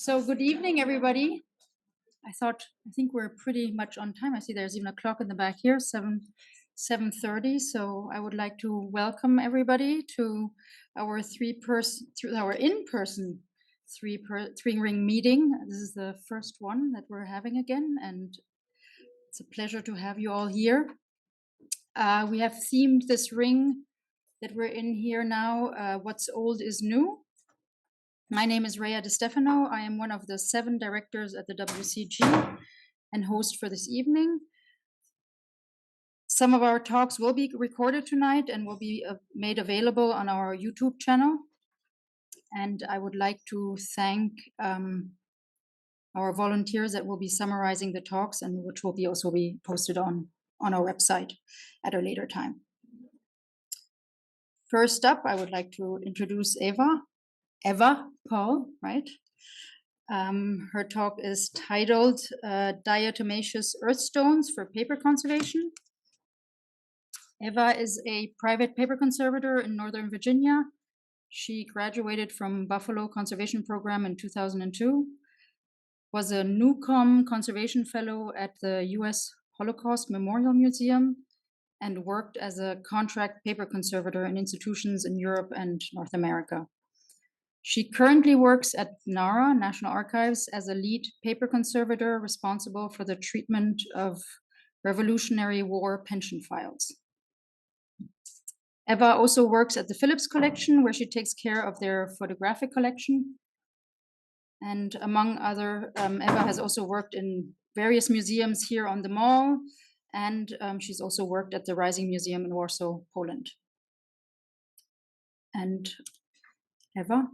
So good evening, everybody. I think we're pretty much on time. I see there's even a clock in the back here, 7:30. So I would like to welcome everybody to our in-person three-ring meeting. This is the first one that we're having again, and it's a pleasure to have you all here. We have themed this ring that we're in here now, What's Old is New. My name is Rhea De Stefano. I am one of the 7 directors at the WCG and host for this evening. Some of our talks will be recorded tonight and will be made available on our YouTube channel. And I would like to thank our volunteers that will be summarizing the talks and which will also be posted on our website at a later time. First up, I would like to introduce Ewa Paul, right? Her talk is titled Diatomaceous Earthstones for Paper Conservation. Ewa is a private paper conservator in Northern Virginia. She graduated from Buffalo Conservation Program in 2002, was a Newcomb Conservation Fellow at the U.S. Holocaust Memorial Museum, and worked as a contract paper conservator in institutions in Europe and North America. She currently works at NARA, National Archives, as a lead paper conservator responsible for the treatment of Revolutionary War pension files. Ewa also works at the Phillips Collection, where she takes care of their photographic collection. And among other, Ewa has also worked in various museums here on the Mall, and she's also worked at the Rising Museum in Warsaw, Poland. And Ewa,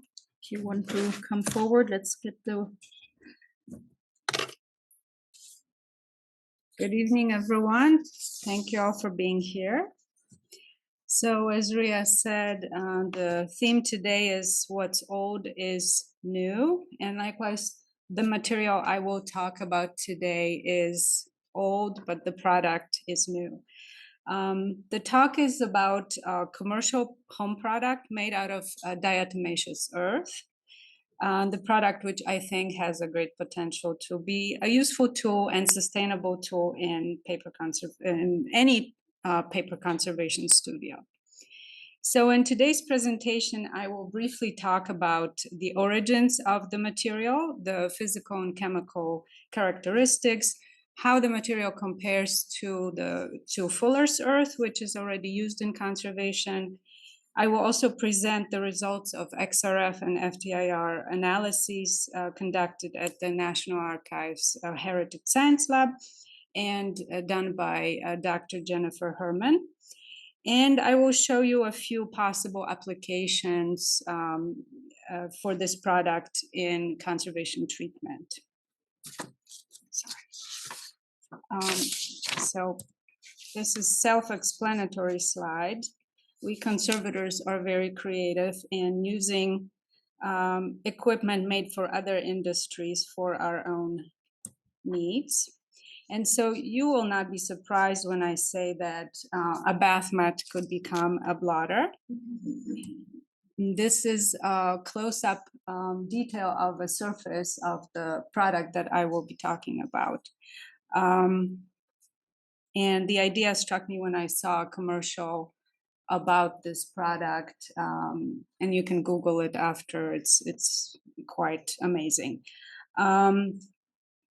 if you want to come forward, let's get the... Good evening, everyone. Thank you all for being here. So as Rhea said, the theme today is What's Old is New. And likewise, the material I will talk about today is old, but the product is new. The talk is about a commercial home product made out of diatomaceous earth. The product, which I think has a great potential to be a useful tool and sustainable tool in any paper conservation studio. So in today's presentation, I will briefly talk about the origins of the material, the physical and chemical characteristics, how the material compares to fuller's earth, which is already used in conservation. I will also present the results of XRF and FTIR analyses conducted at the National Archives Heritage Science Lab and done by Dr. Jennifer Herman. And I will show you a few possible applications for this product in conservation treatment. So this is self-explanatory slide. We conservators are very creative in using equipment made for other industries for our own needs. And so you will not be surprised when I say that a bath mat could become a blotter. This is a close-up detail of a surface of the product that I will be talking about. And the idea struck me when I saw a commercial about this product, and you can Google it after. It's quite amazing.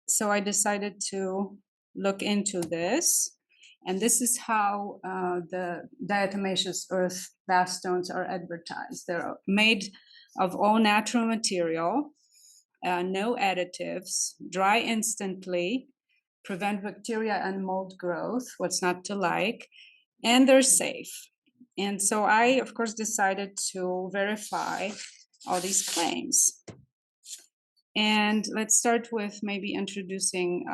So I decided to look into this, and this is how the diatomaceous earth bath stones are advertised. They're made of all natural material, no additives, dry instantly, prevent bacteria and mold growth, what's not to like, and they're safe. And so I, of course, decided to verify all these claims. And let's start with maybe introducing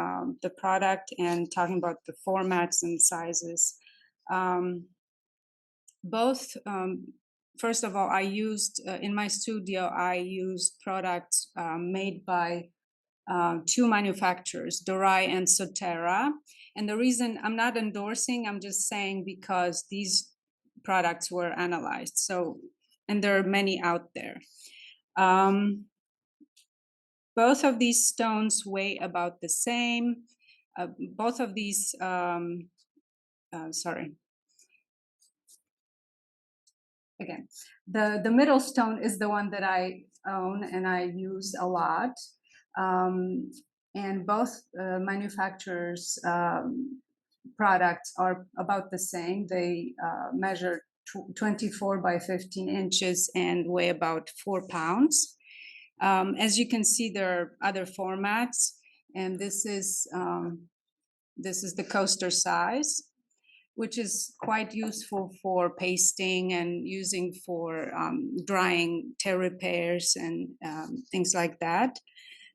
the product and talking about the formats and sizes. First of all, I used, in my studio, I used products made by 2 manufacturers, Dorai and Sotera. And the reason I'm not endorsing, I'm just saying because these products were analyzed. So, and there are many out there. Both of these stones weigh about the same. Both of these, again, the middle stone is the one that I own and I use a lot. And both manufacturers' products are about the same. They measure 24 by 15 inches and weigh about 4 pounds. As you can see, there are other formats, and this is the coaster size, which is quite useful for pasting and using for drying tear repairs and things like that.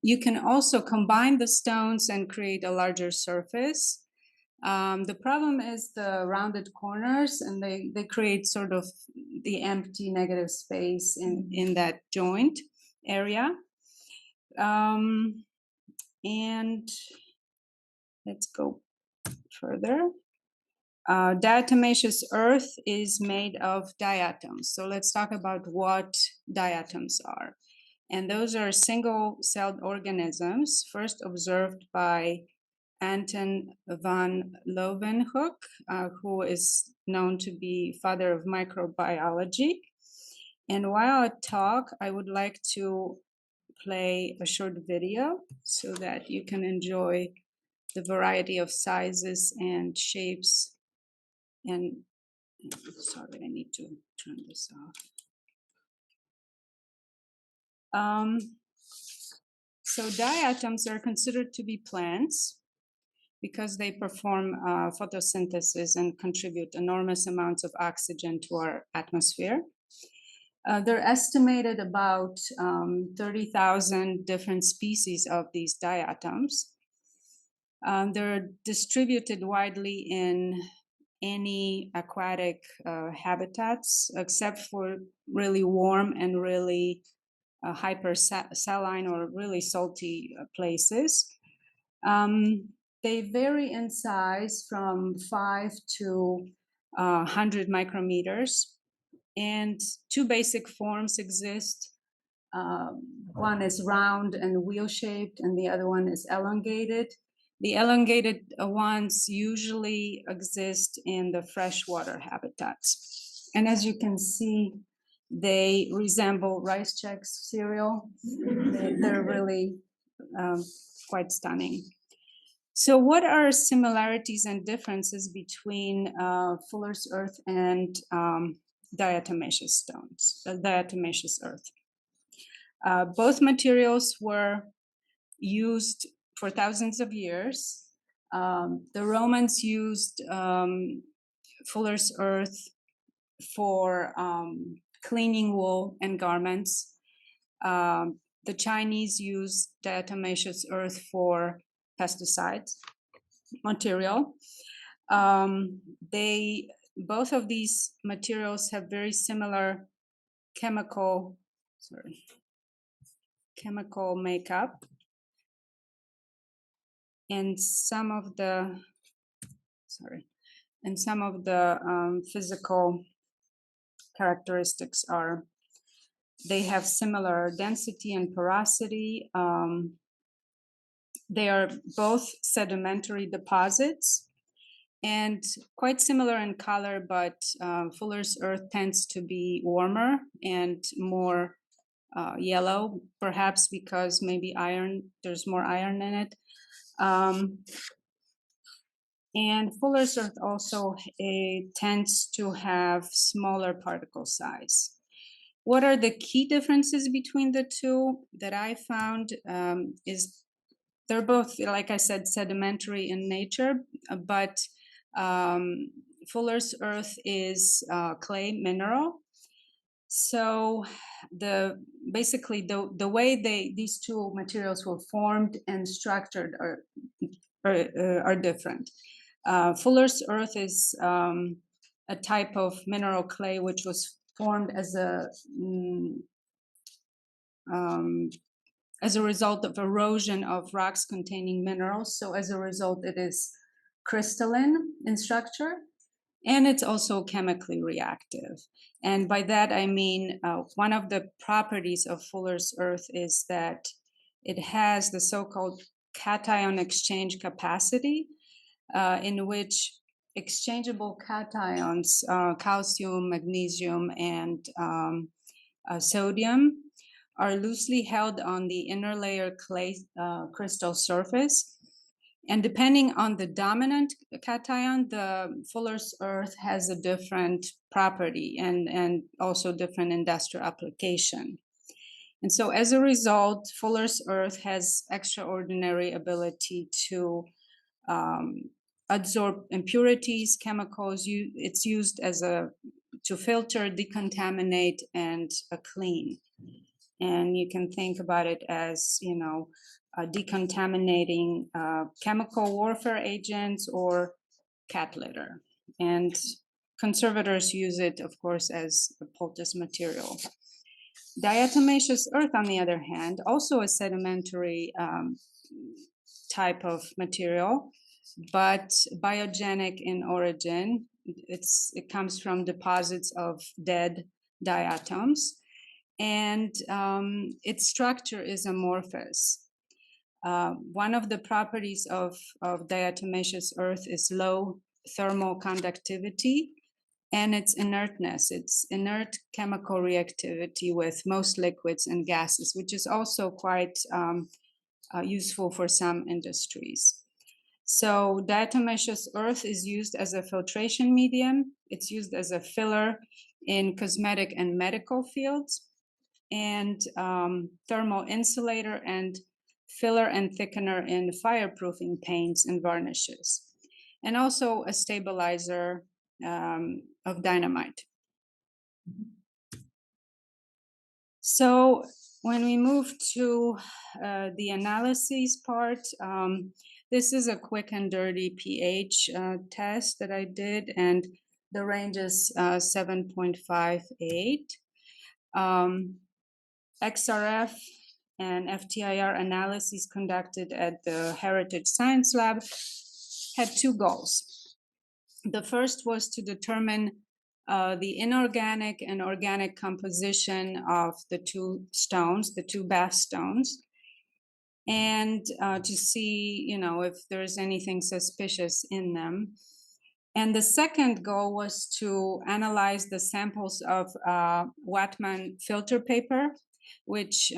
You can also combine the stones and create a larger surface. The problem is the rounded corners, and they create sort of the empty negative space in that joint area. And let's go further. Diatomaceous earth is made of diatoms. So let's talk about what diatoms are. And those are single-celled organisms first observed by Anton van Leeuwenhoek, who is known to be father of microbiology. And while I talk, I would like to play a short video so that you can enjoy the variety of sizes and shapes. And sorry, I need to turn this off. So diatoms are considered to be plants because they perform photosynthesis and contribute enormous amounts of oxygen to our atmosphere. They're estimated about 30,000 different species of these diatoms. They're distributed widely in any aquatic habitats, except for really warm and really hypersaline or really salty places. They vary in size from 5 to 100 micrometers, and two basic forms exist. One is round and wheel-shaped, and the other one is elongated. The elongated ones usually exist in the freshwater habitats. And as you can see, they resemble rice Chex cereal. They're really quite stunning. So what are similarities and differences between Fuller's earth and diatomaceous stones, diatomaceous earth? Both materials were used for thousands of years. The Romans used Fuller's earth for cleaning wool and garments. The Chinese used diatomaceous earth for pesticides material. Both of these materials have very similar chemical makeup, and some of the physical characteristics are they have similar density and porosity. They are both sedimentary deposits and quite similar in color, but Fuller's earth tends to be warmer and more yellow, perhaps because maybe there's more iron in it. And Fuller's earth also tends to have smaller particle size. What are the key differences between the two that I found is they're both, like I said, sedimentary in nature, but Fuller's earth is clay mineral. So the way these two materials were formed and structured are different. Fuller's earth is a type of mineral clay which was formed as a result of erosion of rocks containing minerals. So as a result, it is crystalline in structure, and it's also chemically reactive. And by that, I mean, one of the properties of Fuller's earth is that it has the so-called cation exchange capacity, in which exchangeable cations, calcium, magnesium, and sodium, are loosely held on the inner layer clay crystal surface. And depending on the dominant cation, the Fuller's earth has a different property and also different industrial application. And so as a result, Fuller's earth has extraordinary ability to absorb impurities, chemicals. It's used as to filter, decontaminate, and clean. And you can think about it as, decontaminating chemical warfare agents or cat litter. And conservators use it, of course, as a poultice material. Diatomaceous earth, on the other hand, also a sedimentary type of material, but biogenic in origin. It comes from deposits of dead diatoms, and its structure is amorphous. One of the properties of diatomaceous earth is low thermal conductivity and its inertness. It's inert chemical reactivity with most liquids and gases, which is also quite useful for some industries. So diatomaceous earth is used as a filtration medium. It's used as a filler in cosmetic and medical fields, and thermal insulator and filler and thickener in fireproofing paints and varnishes, and also a stabilizer of dynamite. So when we move to the analyses part, this is a quick and dirty pH test that I did, and the range is 7.58. XRF and FTIR analyses conducted at the Heritage Science Lab had two goals. The first was to determine the inorganic and organic composition of the two stones, the two bath stones, and to see, if there's anything suspicious in them. And the second goal was to analyze the samples of Wattmann filter paper, which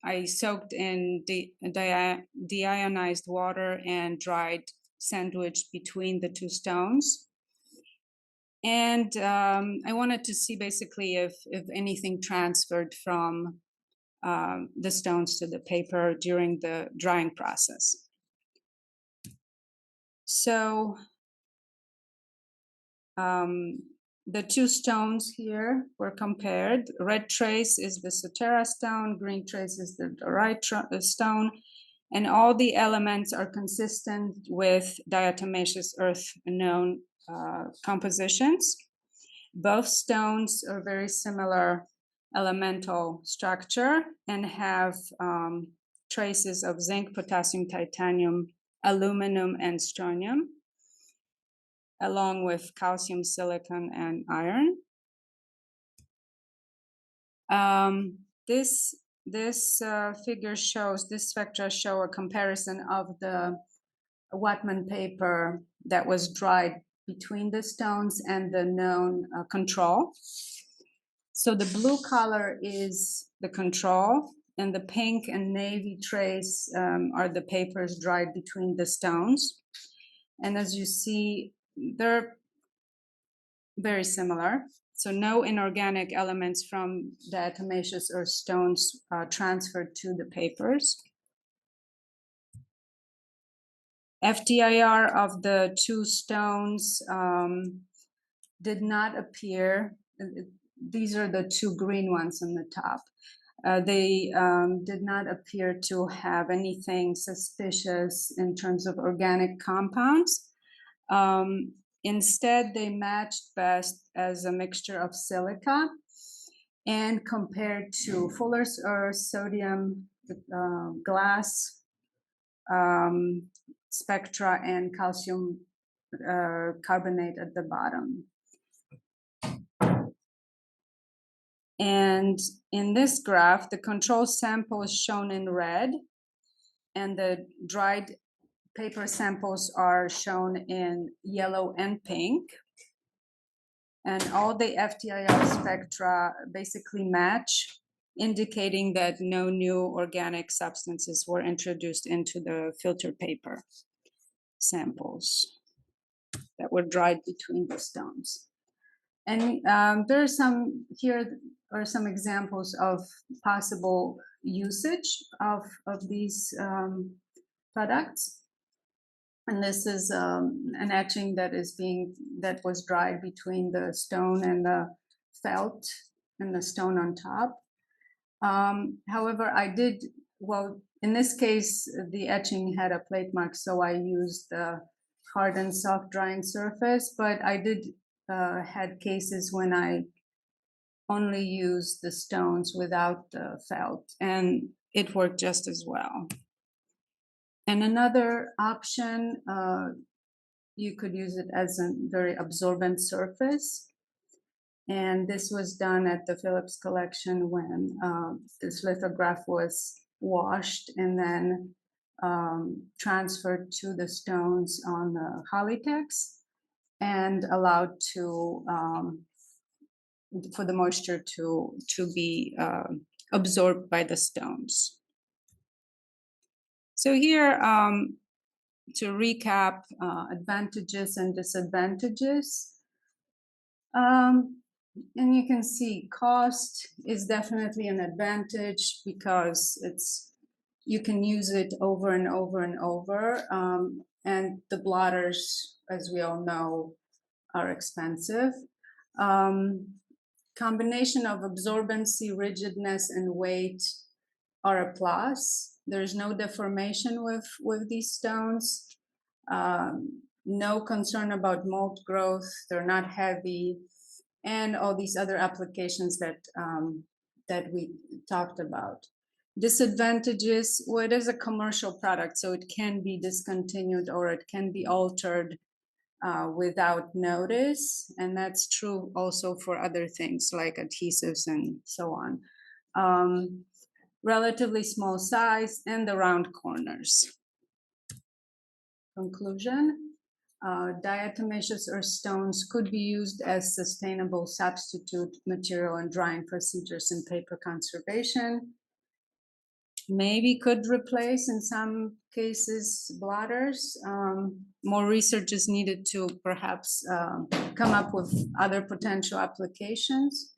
I soaked in deionized water and dried, sandwiched between the two stones. And I wanted to see basically if anything transferred from the stones to the paper during the drying process. So the two stones here were compared. Red trace is the Sotera stone, green trace is the Dorite stone, and all the elements are consistent with diatomaceous earth known compositions. Both stones are very similar elemental structure and have traces of zinc, potassium, titanium, aluminum, and strontium, along with calcium, silicon, and iron. This figure shows, this spectra show a comparison of the Wattmann paper that was dried between the stones and the known control. So the blue color is the control, and the pink and navy trace are the papers dried between the stones. And as you see, they're very similar. So no inorganic elements from diatomaceous earth stones transferred to the papers. FTIR of the two stones did not appear. These are the two green ones on the top. They did not appear to have anything suspicious in terms of organic compounds. Instead, they matched best as a mixture of silica, and compared to Fuller's earth, sodium, glass spectra, and calcium carbonate at the bottom. And in this graph, the control sample is shown in red, and the dried paper samples are shown in yellow and pink. And all the FTIR spectra basically match, indicating that no new organic substances were introduced into the filter paper samples that were dried between the stones. And there are here are some examples of possible usage of these products. And this is an etching that was dried between the stone and the felt and the stone on top. However, in this case, the etching had a plate mark, so I used the hard and soft drying surface, but I did had cases when I only used the stones without the felt, and it worked just as well. And another option, you could use it as a very absorbent surface. And this was done at the Phillips collection when this lithograph was washed and then transferred to the stones on the Hollytex and allowed to for the moisture to be absorbed by the stones. So here, to recap advantages and disadvantages. And you can see cost is definitely an advantage because you can use it over and over and over. And the blotters, as we all know, are expensive. Combination of absorbency, rigidness, and weight are a plus. There's no deformation with these stones. No concern about mold growth. They're not heavy, and all these other applications that we talked about. Disadvantages: well, it is a commercial product, so it can be discontinued or it can be altered without notice, and that's true also for other things like adhesives and so on. Relatively small size and the round corners. Conclusion: diatomaceous earth stones could be used as sustainable substitute material in drying procedures in paper conservation. Maybe could replace, in some cases, blotters. More research is needed to perhaps come up with other potential applications.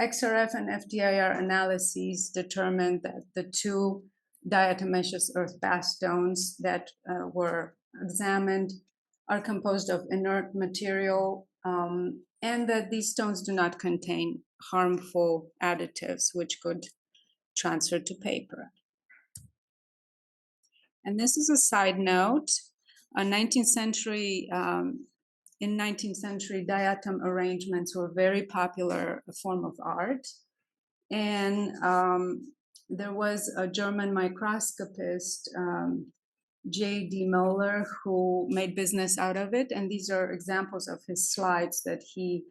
XRF and FDIR analyses determined that the two diatomaceous earth bath stones that were examined are composed of inert material, and that these stones do not contain harmful additives which could transfer to paper. And this is a side note. In 19th century, diatom arrangements were very popular form of art. And there was a German microscopist, J.D. Moeller, who made business out of it. And these are examples of his slides that he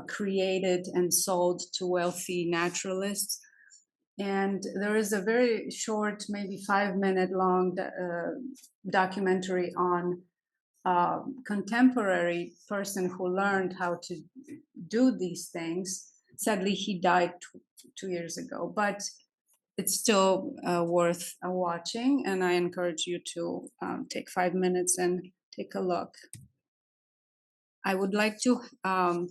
created and sold to wealthy naturalists. And there is a very short, maybe 5-minute long documentary on a contemporary person who learned how to do these things. Sadly, he died 2 years ago, but it's still worth watching, and I encourage you to take 5 minutes and take a look. I would like to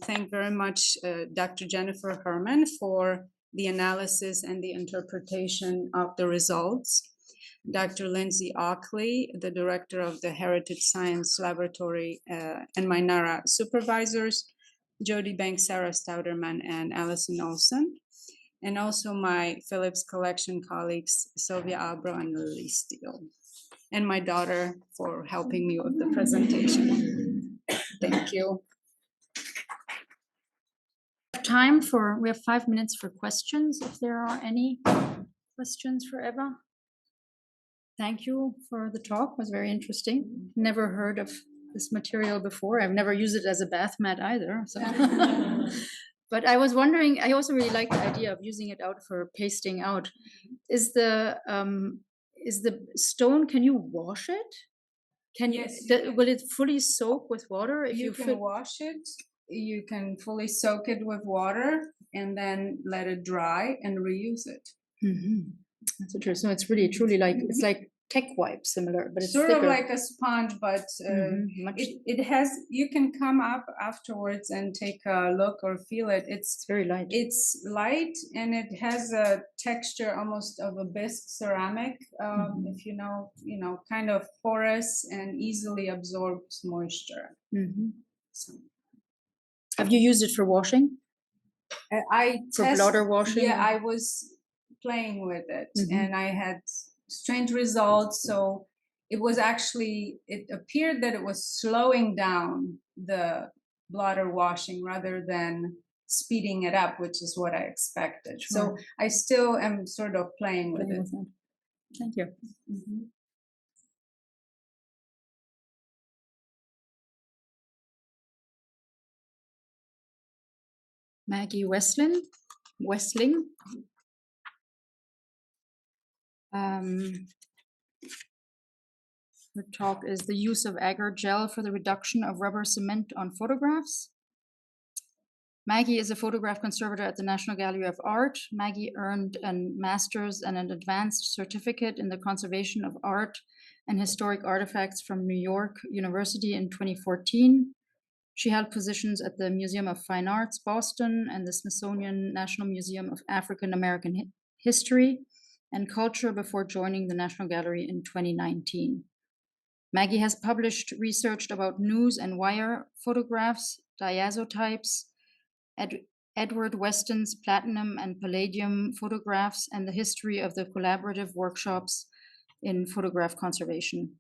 thank very much Dr. Jennifer Herman for the analysis and the interpretation of the results. Dr. Lindsay Ockley, the director of the Heritage Science Laboratory, and my NARA supervisors, Jody Banks, Sarah Stouderman, and Allison Olson, and also my Phillips Collection colleagues, Sylvia Albro and Lily Steele, and my daughter for helping me with the presentation. Thank you. We have 5 minutes for questions, if there are any questions for Ewa. Thank you for the talk. It was very interesting. Never heard of this material before. I've never used it as a bath mat either. So But I was wondering, I also really like the idea of using it out for pasting out. Is the stone, can you wash it? Can you, Yes, you can. will it fully soak with water if You you can wash it, you can fully soak it with water and then let it dry and reuse it. That's interesting. So it's really truly like, it's like tech wipe similar, but it's Sort thicker. of like a sponge, but it has, you can come up afterwards and take a look or feel it. It's very light. It's light and it has a texture almost of a bisque ceramic. If you know, kind of porous and easily absorbs moisture. So, have you used it for washing? For blotter washing? Yeah, I was playing with it and I had strange results. So it was actually, it appeared that it was slowing down the blotter washing rather than speeding it up, which is what I expected. So I still am sort of playing with it. Thank you. Maggie Wessling. Her talk is the use of agar gel for the reduction of rubber cement on photographs. Maggie is a photograph conservator at the National Gallery of Art. Maggie earned a master's and an advanced certificate in the conservation of art and historic artifacts from New York University in 2014. She held positions at the Museum of Fine Arts, Boston, and the Smithsonian National Museum of African American History and Culture before joining the National Gallery in 2019. Maggie has published research about news and wire photographs, diazotypes, Edward Weston's platinum and palladium photographs, and the history of the collaborative workshops in photograph conservation.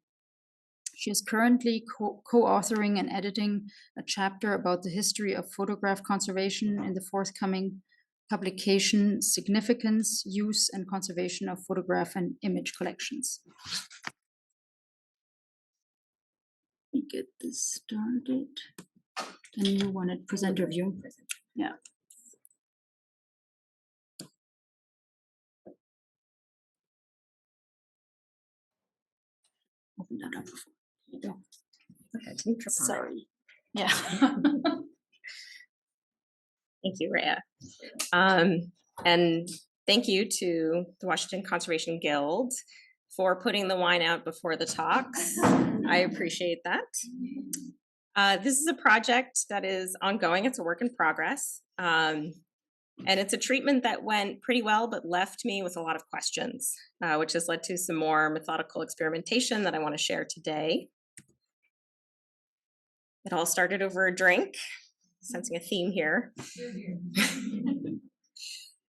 She is currently co-authoring and editing a chapter about the history of photograph conservation in the forthcoming publication, Significance, Use, and Conservation of Photograph and Image Collections. Let me get this started. Then you wanted presenter view. Yeah. Open that up. Yeah. Sorry. Yeah. Thank you, Rhea. And thank you to the Washington Conservation Guild for putting the wine out before the talks. I appreciate that. This is a project that is ongoing. It's a work in progress. And it's a treatment that went pretty well, but left me with a lot of questions, which has led to some more methodical experimentation that I want to share today. It all started over a drink, sensing a theme here.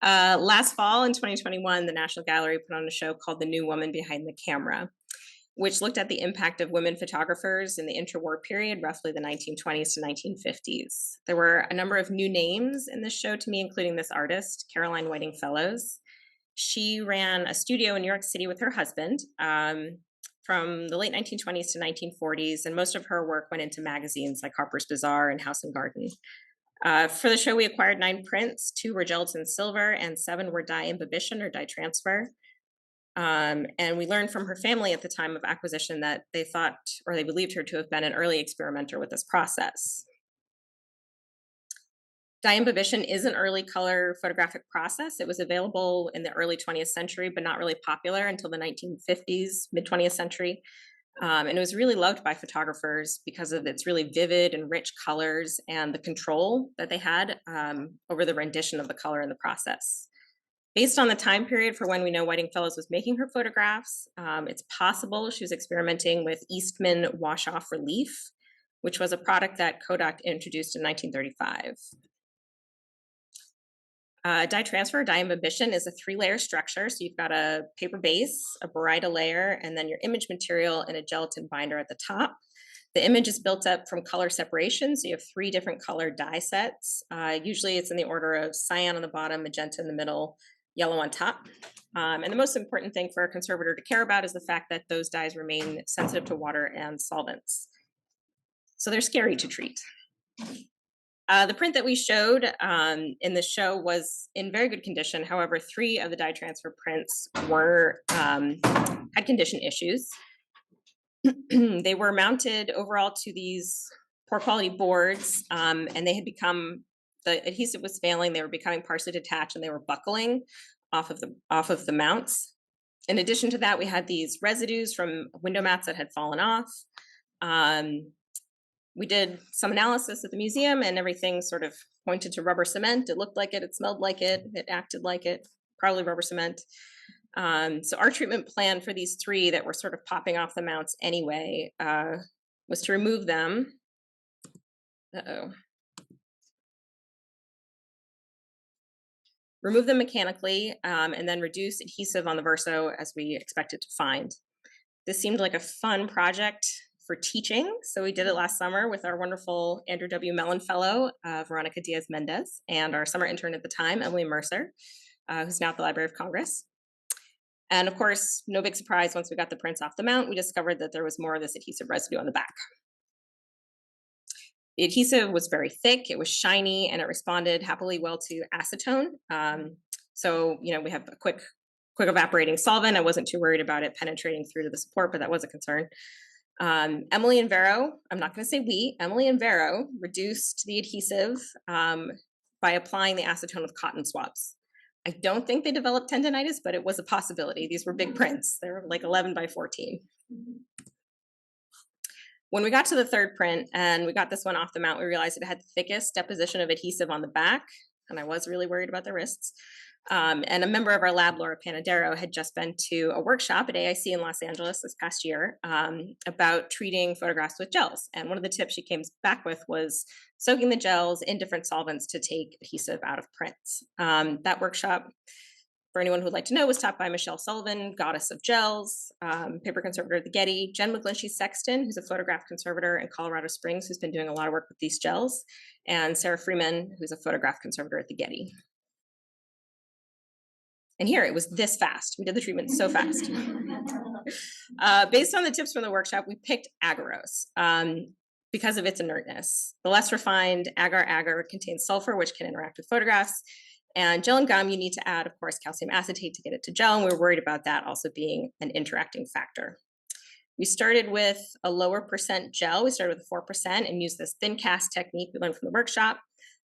Last fall in 2021, the National Gallery put on a show called The New Woman Behind the Camera, which looked at the impact of women photographers in the interwar period, roughly the 1920s to 1950s. There were a number of new names in this show to me, including this artist, Caroline Whiting Fellows. She ran a studio in New York City with her husband from the late 1920s to 1940s, and most of her work went into magazines like Harper's Bazaar and House and Garden. For the show, we acquired 9 prints, 2 were gelatin silver, and 7 were dye imbibition or dye transfer. And we learned from her family at the time of acquisition that they thought, or they believed her to have been an early experimenter with this process. Dye imbibition is an early color photographic process. It was available in the early 20th century, but not really popular until the 1950s, mid 20th century. And it was really loved by photographers because of its really vivid and rich colors and the control that they had over the rendition of the color in the process. Based on the time period for when we know Whiting Fellows was making her photographs, it's possible she was experimenting with Eastman wash-off relief, which was a product that Kodak introduced in 1935. Dye transfer, dye imbibition is a 3-layer structure. So you've got a paper base, a baryta layer, and then your image material and a gelatin binder at the top. The image is built up from color separation. So you have 3 different color dye sets. Usually it's in the order of cyan on the bottom, magenta in the middle, yellow on top. And the most important thing for a conservator to care about is the fact that those dyes remain sensitive to water and solvents. So they're scary to treat. The print that we showed in the show was in very good condition. However, 3 of the dye transfer prints were had condition issues. They were mounted overall to these poor quality boards, and they had become, the adhesive was failing. They were becoming partially detached, and they were buckling off of the mounts. In addition to that, we had these residues from window mats that had fallen off. We did some analysis at the museum, and everything sort of pointed to rubber cement. It looked like it, it smelled like it acted like it, probably rubber cement. So our treatment plan for these 3 that were sort of popping off the mounts anyway was to remove them. Remove them mechanically, and then reduce adhesive on the verso as we expected to find. This seemed like a fun project for teaching, so we did it last summer with our wonderful Andrew W. Mellon Fellow, Veronica Diaz-Mendez, and our summer intern at the time, Emily Mercer, who's now at the Library of Congress. And of course, no big surprise, once we got the prints off the mount, we discovered that there was more of this adhesive residue on the back. The adhesive was very thick, it was shiny, and it responded happily well to acetone. So, you know, we have a quick evaporating solvent. I wasn't too worried about it penetrating through to the support, but that was a concern. Emily and Vero, I'm not going to say we, Emily and Vero reduced the adhesive by applying the acetone with cotton swabs. I don't think they developed tendinitis, but it was a possibility. These were big prints. They were like 11 by 14. When we got to the 3rd print and we got this one off the mount, we realized it had the thickest deposition of adhesive on the back, and I was really worried about the wrists. And a member of our lab, Laura Panadero, had just been to a workshop at AIC in Los Angeles this past year about treating photographs with gels. And one of the tips she came back with was soaking the gels in different solvents to take adhesive out of prints. That workshop, for anyone who would like to know, was taught by Michelle Sullivan, goddess of gels, paper conservator at the Getty, Jen McGlinchey-Sexton, who's a photograph conservator in Colorado Springs, who's been doing a lot of work with these gels, and Sarah Freeman, who's a photograph conservator at the Getty. And here, it was this fast. We did the treatment so fast. Based on the tips from the workshop, we picked agarose because of its inertness. The less refined agar contains sulfur, which can interact with photographs. And gel and gum, you need to add, of course, calcium acetate to get it to gel. And we were worried about that also being an interacting factor. We started with a lower percent gel. We started with 4% and used this thin cast technique we learned from the workshop.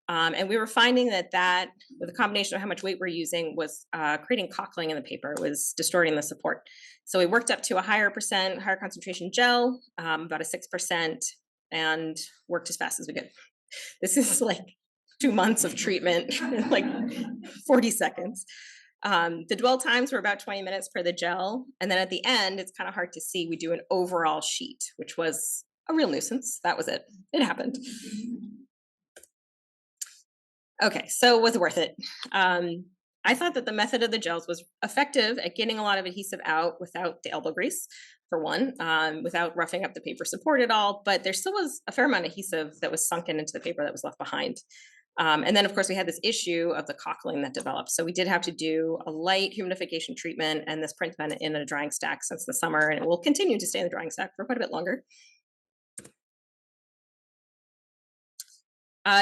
And we were finding that with a combination of how much weight we're using was creating cockling in the paper. It was distorting the support. So we worked up to a higher concentration gel, about a 6%, and worked as fast as we could. This is like 2 months of treatment, like 40 seconds. The dwell times were about 20 minutes per the gel. And then at the end, it's kind of hard to see, we do an overall sheet, which was a real nuisance. That was it. It happened. Okay, so was it worth it? I thought that the method of the gels was effective at getting a lot of adhesive out without the elbow grease, for one, without roughing up the paper support at all, but there still was a fair amount of adhesive that was sunken into the paper that was left behind. And then, of course, we had this issue of the cockling that developed. So we did have to do a light humidification treatment, and this print's been in a drying stack since the summer, and it will continue to stay in the drying stack for quite a bit longer.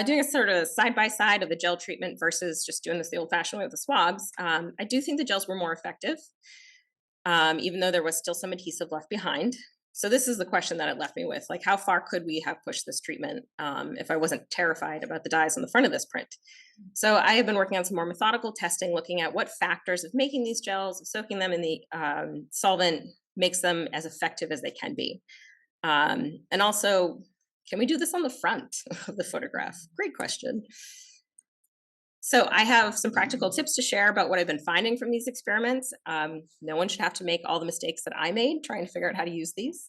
Doing a sort of side-by-side of the gel treatment versus just doing this the old-fashioned way with the swabs, I do think the gels were more effective, even though there was still some adhesive left behind. So this is the question that it left me with, like, how far could we have pushed this treatment if I wasn't terrified about the dyes on the front of this print? So I have been working on some more methodical testing, looking at what factors of making these gels, of soaking them in the solvent, makes them as effective as they can be. And also, can we do this on the front of the photograph? Great question. So I have some practical tips to share about what I've been finding from these experiments. No one should have to make all the mistakes that I made trying to figure out how to use these.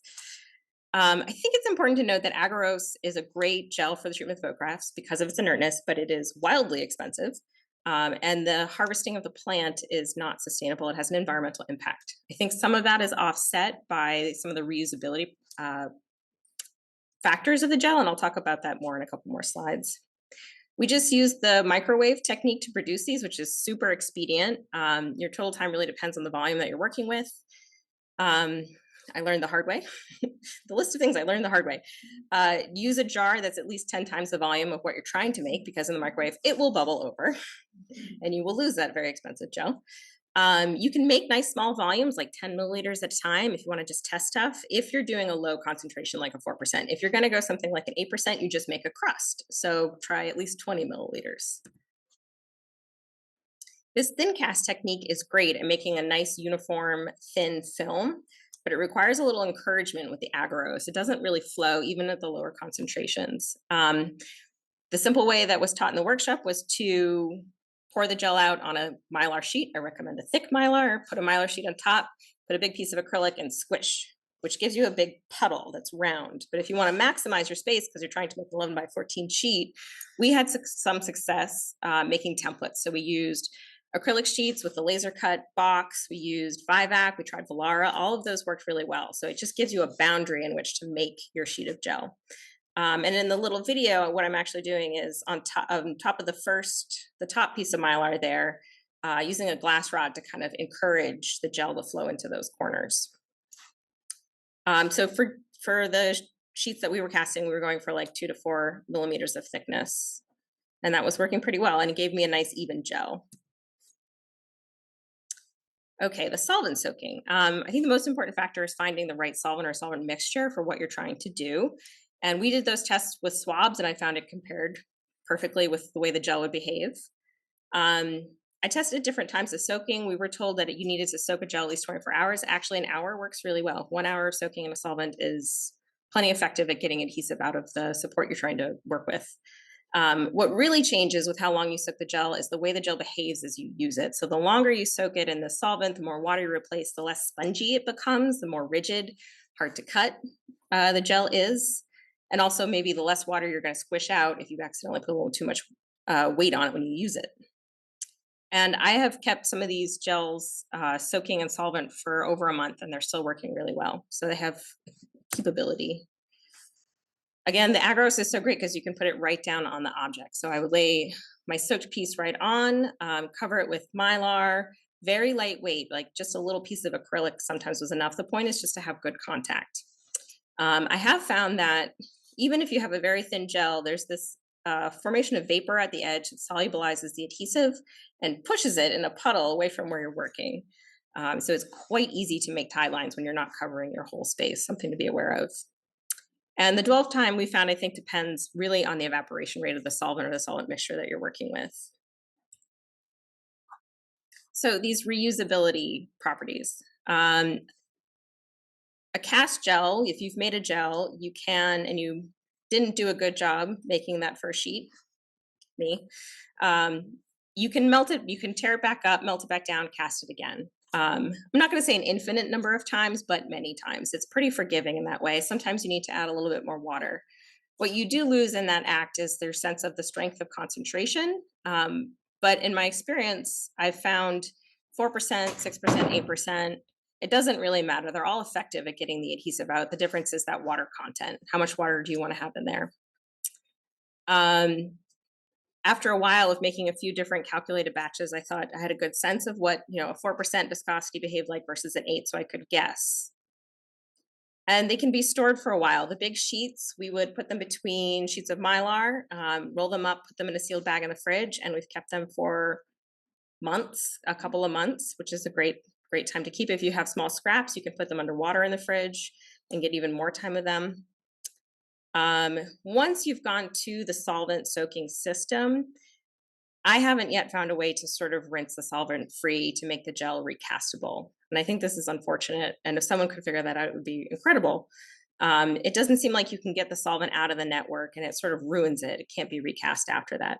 I think it's important to note that agarose is a great gel for the treatment of photographs because of its inertness, but it is wildly expensive. And the harvesting of the plant is not sustainable. It has an environmental impact. I think some of that is offset by some of the reusability factors of the gel, and I'll talk about that more in a couple more slides. We just use the microwave technique to produce these, which is super expedient. Your total time really depends on the volume that you're working with. I learned the hard way. The list of things I learned the hard way. Use a jar that's at least 10 times the volume of what you're trying to make, because in the microwave, it will bubble over and you will lose that very expensive gel. You can make nice small volumes, like 10 milliliters at a time, if you want to just test stuff. If you're doing a low concentration, like a 4%, if you're going to go something like an 8%, you just make a crust. So try at least 20 milliliters. This thin cast technique is great at making a nice uniform thin film, but it requires a little encouragement with the agarose. It doesn't really flow even at the lower concentrations. The simple way that was taught in the workshop was to pour the gel out on a Mylar sheet. I recommend a thick Mylar, put a Mylar sheet on top, put a big piece of acrylic and squish, which gives you a big puddle that's round. But if you want to maximize your space because you're trying to make an 11 by 14 sheet, we had some success making templates. So we used acrylic sheets with the laser cut box. We used Vivac, we tried Volara. All of those worked really well. So it just gives you a boundary in which to make your sheet of gel. And in the little video, what I'm actually doing is on top of the top piece of Mylar there, using a glass rod to kind of encourage the gel to flow into those corners. So for the sheets that we were casting, we were going for like 2 to 4 millimeters of thickness. And that was working pretty well. And it gave me a nice even gel. Okay, the solvent soaking. I think the most important factor is finding the right solvent or solvent mixture for what you're trying to do. And we did those tests with swabs, and I found it compared perfectly with the way the gel would behave. I tested different times of soaking. We were told that you needed to soak a gel at least 24 hours. Actually, an hour works really well. 1 hour of soaking in a solvent is plenty effective at getting adhesive out of the support you're trying to work with. What really changes with how long you soak the gel is the way the gel behaves as you use it. So the longer you soak it in the solvent, the more water you replace, the less spongy it becomes, the more rigid, hard to cut the gel is. And also maybe the less water you're going to squish out if you accidentally put a little too much weight on it when you use it. And I have kept some of these gels soaking in solvent for over a month, and they're still working really well. So they have keepability. Again, the agarose is so great because you can put it right down on the object. So I would lay my soaked piece right on, cover it with Mylar, very lightweight, like just a little piece of acrylic sometimes was enough. The point is just to have good contact. I have found that even if you have a very thin gel, there's this formation of vapor at the edge that solubilizes the adhesive and pushes it in a puddle away from where you're working. So it's quite easy to make tie lines when you're not covering your whole space, something to be aware of. And the dwell time we found, I think, depends really on the evaporation rate of the solvent or the solvent mixture that you're working with. So these reusability properties. A cast gel, if you've made a gel, you can, and you didn't do a good job making that first sheet, you can melt it, you can tear it back up, melt it back down, cast it again. I'm not going to say an infinite number of times, but many times. It's pretty forgiving in that way. Sometimes you need to add a little bit more water. What you do lose in that act is their sense of the strength of concentration. But in my experience, I've found 4%, 6%, 8%. It doesn't really matter. They're all effective at getting the adhesive out. The difference is that water content. How much water do you want to have in there? After a while of making a few different calculated batches, I thought I had a good sense of what, a 4% viscosity behaved like versus an 8, so I could guess. And they can be stored for a while. The big sheets, we would put them between sheets of Mylar, roll them up, put them in a sealed bag in the fridge, and we've kept them for months, a couple of months, which is a great time to keep. If you have small scraps, you can put them under water in the fridge and get even more time with them. Once you've gone to the solvent soaking system, I haven't yet found a way to sort of rinse the solvent free to make the gel recastable. And I think this is unfortunate. And if someone could figure that out, it would be incredible. It doesn't seem like you can get the solvent out of the network, and it sort of ruins it. It can't be recast after that.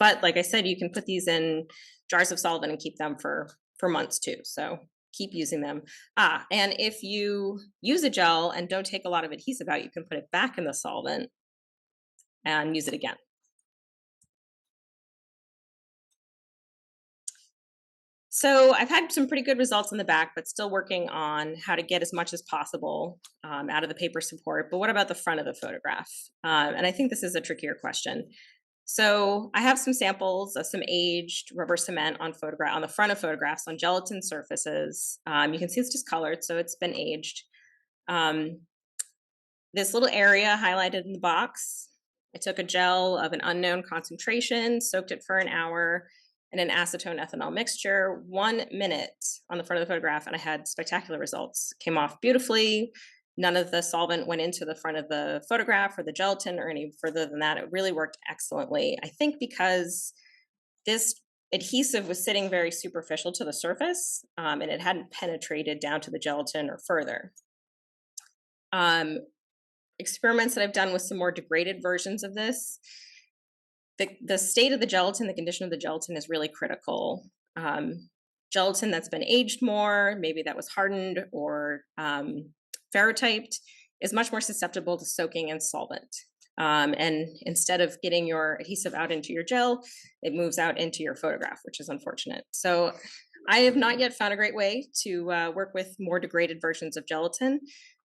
But like I said, you can put these in jars of solvent and keep them for months too. So keep using them. And if you use a gel and don't take a lot of adhesive out, you can put it back in the solvent and use it again. So I've had some pretty good results in the back, but still working on how to get as much as possible out of the paper support. But what about the front of the photograph? And I think this is a trickier question. So I have some samples of some aged rubber cement on the front of photographs on gelatin surfaces. You can see it's just colored, so it's been aged. This little area highlighted in the box, I took a gel of an unknown concentration, soaked it for an hour in an acetone ethanol mixture, 1 minute on the front of the photograph, and I had spectacular results. Came off beautifully. None of the solvent went into the front of the photograph or the gelatin or any further than that. It really worked excellently. I think because this adhesive was sitting very superficial to the surface, and it hadn't penetrated down to the gelatin or further. Experiments that I've done with some more degraded versions of this, the state of the gelatin, the condition of the gelatin is really critical. Gelatin that's been aged more, maybe that was hardened or ferrotyped, is much more susceptible to soaking in solvent. And instead of getting your adhesive out into your gel, it moves out into your photograph, which is unfortunate. So I have not yet found a great way to work with more degraded versions of gelatin.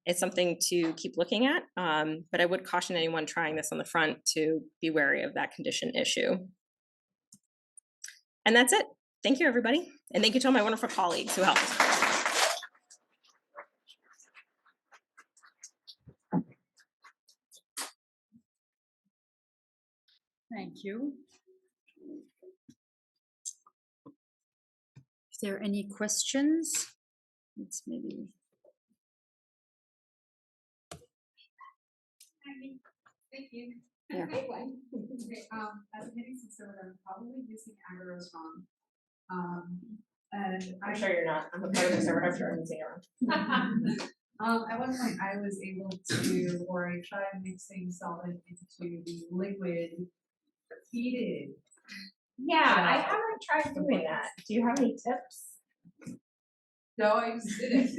It's something to keep looking at, but I would caution anyone trying this on the front to be wary of that condition issue. And that's it. Thank you, everybody. And thank you to all my wonderful colleagues who helped. Thank you. Is there any questions? Let's maybe. Thank you. Yeah. Okay, as a hitting consider, I'm probably using Agar wrong. And I'm sure you're not. I'm a part of the server. I'm sure I'm using it wrong. at one point I was able to, or I tried mixing solvent into the liquid heated. Yeah, I haven't tried doing that. Do you have any tips? No, I just did it.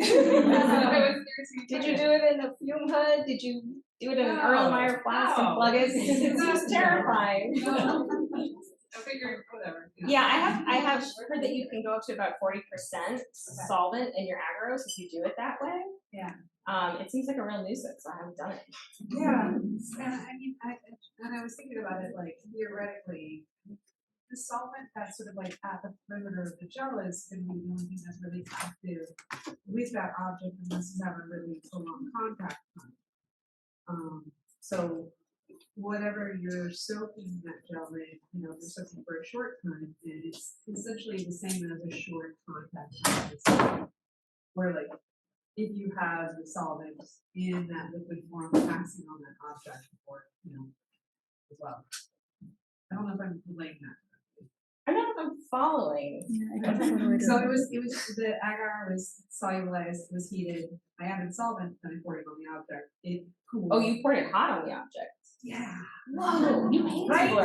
Did you do it in a fume hood? Did you do it in an Erlenmeyer flask and plug it? Because it seems terrifying. No. I figured whatever. Yeah, I have heard that you can go up to about 40% solvent in your agarose if you do it that way. Yeah. It seems like a real nuisance. I haven't done it. Yeah, and I mean, I was thinking about it, like, theoretically, the solvent that's sort of like at the perimeter of the gel is gonna be the only thing that's really active with that object unless you have a really prolonged contact time. So whatever you're soaking that gel in, you know, if you're soaking for a short time, then it's essentially the same as a short contact time. Where like, if you have the solvent in that liquid form passing on that object or, you know, as well. I don't know if I'm relaying that. I don't know if I'm following. Yeah, I don't know. So it was the agar was solubilized, was heated. I added solvent, then I poured it on the object. It cooled. Oh, you poured it hot on the object. Yeah. Whoa, you hate Right. people.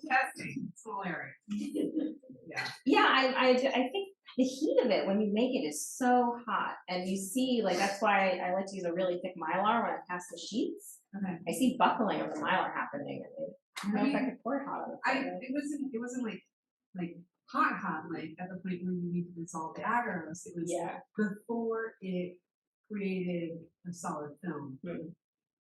Testing, small area. Yeah. Yeah, I think the heat of it when you make it is so hot, and you see, like, that's why I like to use a really thick mylar when I pass the sheets. Okay. I see buckling of the mylar happening. I don't know if I could pour it hot on the photo. It wasn't like hot, like at the point where you need to dissolve the agarose. It was Yeah. before it created a solid film.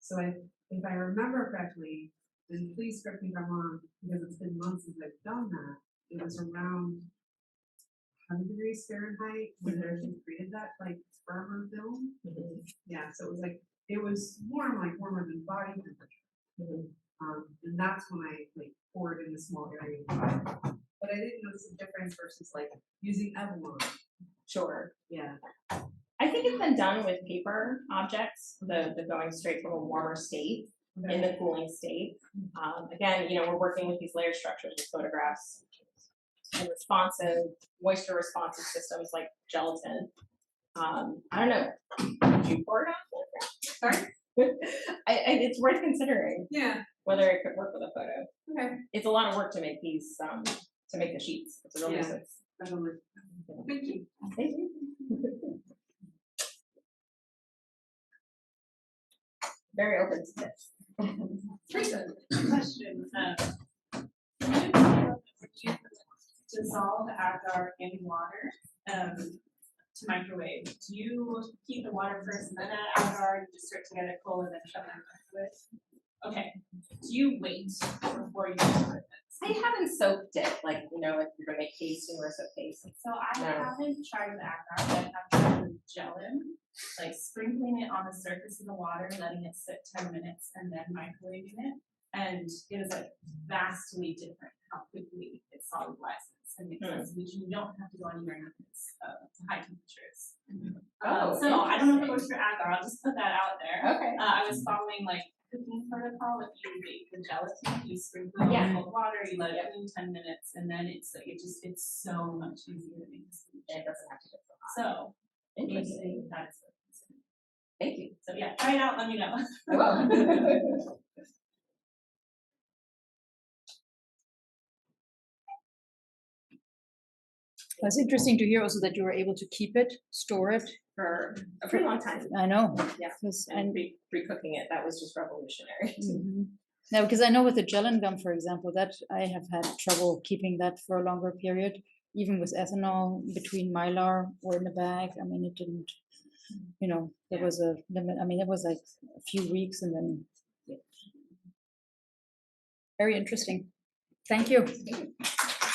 So if I remember correctly, and please correct me if I'm wrong, because it's been months since I've done that, it was around 100 degrees Fahrenheit when they actually created that like firmer film. Yeah, so it was warmer than body temperature. And that's when I like poured in a small area of fire. But I didn't notice a difference versus like using Evelyn. Sure. Yeah. I think it's been done with paper objects, the going straight from a warmer state in the cooling state. Again, you know, we're working with these layered structures with photographs and responsive, moisture responsive systems like gelatin. I don't know. Did you pour it on? Sorry? It's worth considering. Yeah. Whether it could work with a photo. Okay. It's a lot of work to make these, to make the sheets. It's a real nuisance. Definitely. Thank you. Thank you. Very open to this. Teresa, question. You dissolve agar in water to microwave. Do you heat the water first and then add agar? You just start to get it cold and then shove it into it? Okay, do you wait before you do it? I haven't soaked it, like, you know, if you're gonna make pasting or soak pasting. So I No. haven't tried the Agar, but I have tried the Gelatin, like sprinkling it on the surface of the water, letting it sit 10 minutes, and then microwaving it. And it is like vastly different how quickly it solubilizes and makes sense, which you don't have to go anywhere near this to high temperatures. Oh, So I don't know if it works for Agar, I'll just put that out there. Okay. I was following like cooking protocol, if you make the gelatin, you sprinkle it Yeah. in cold water, you let it cool 10 minutes, and then it's like, it's so much easier to make this. And it doesn't have to get so hot. So, Interesting. that is what I'm saying. Thank you. So yeah, try it out, let me know. I will. It's interesting to hear also that you were able to keep it, store it. For a pretty long time. I know. Yeah. 'Cause And pre-cooking it, that was just revolutionary. Now, because I know with the gelin gum, for example, that I have had trouble keeping that for a longer period, even with ethanol between Mylar or in the bag. I mean, it didn't, you know, there was a limit. I mean, it was like a few weeks and then. Very interesting. Thank you.